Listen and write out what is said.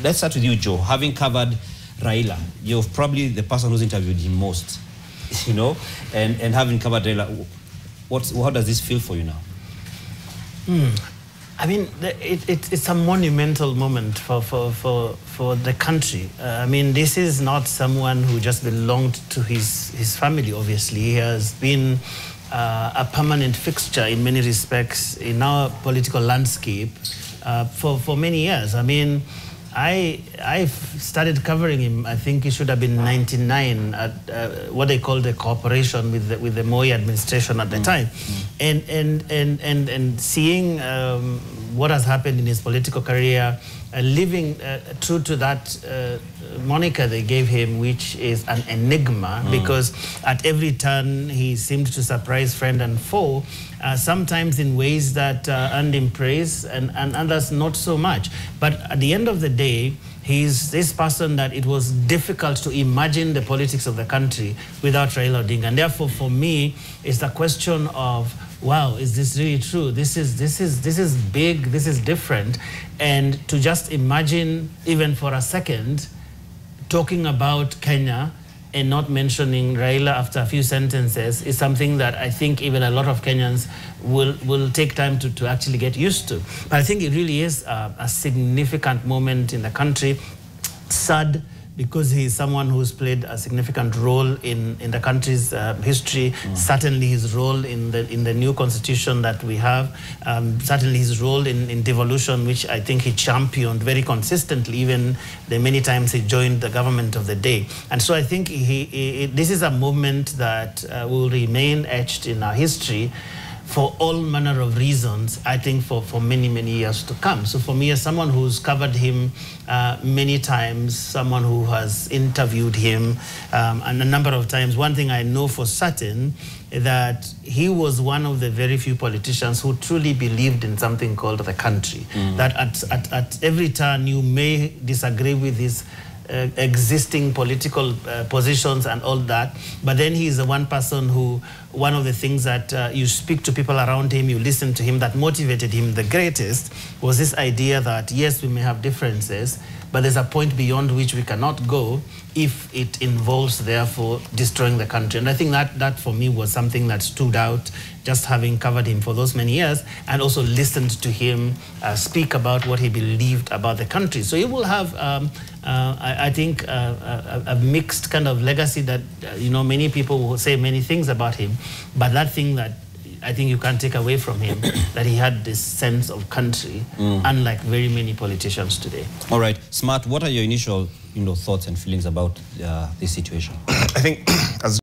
let's start with you, Joe. Having covered Raila, you're probably the person who's interviewed him most, you know, and having covered Raila, how does this feel for you now? I mean, it's a monumental moment for the country. I mean, this is not someone who just belonged to his family, obviously. He has been a permanent fixture in many respects in our political landscape for many years. I mean, I started covering him, I think it should have been 99 at what they called the cooperation with the Moi administration at the time. And seeing what has happened in his political career, living true to that moniker they gave him, which is an enigma, because at every turn he seemed to surprise friend and foe, sometimes in ways that earned him praise and others not so much. But at the end of the day, he's this person that it was difficult to imagine the politics of the country without Raila Odinga. And therefore, for me, it's the question of, wow, is this really true? This is big, this is different. And to just imagine, even for a second, talking about Kenya and not mentioning Raila after a few sentences is something that I think even a lot of Kenyans will take time to actually get used to. But I think it really is a significant moment in the country. Sad, because he is someone who's played a significant role in the country's history, certainly his role in the new constitution that we have, certainly his role in devolution, which I think he championed very consistently, even the many times he joined the government of the day. And so I think this is a moment that will remain etched in our history for all manner of reasons, I think for many, many years to come. So for me, as someone who's covered him many times, someone who has interviewed him and a number of times, one thing I know for certain that he was one of the very few politicians who truly believed in something called the country. That at every turn you may disagree with his existing political positions and all that, but then he is the one person who, one of the things that you speak to people around him, you listen to him, that motivated him the greatest was this idea that yes, we may have differences, but there's a point beyond which we cannot go if it involves, therefore, destroying the country. And I think that for me was something that stood out, just having covered him for those many years and also listened to him speak about what he believed about the country. So he will have, I think, a mixed kind of legacy that, you know, many people will say many things about him, but that thing that I think you can't take away from him, that he had this sense of country, unlike very many politicians today. All right. Smart, what are your initial thoughts and feelings about this situation? I think, as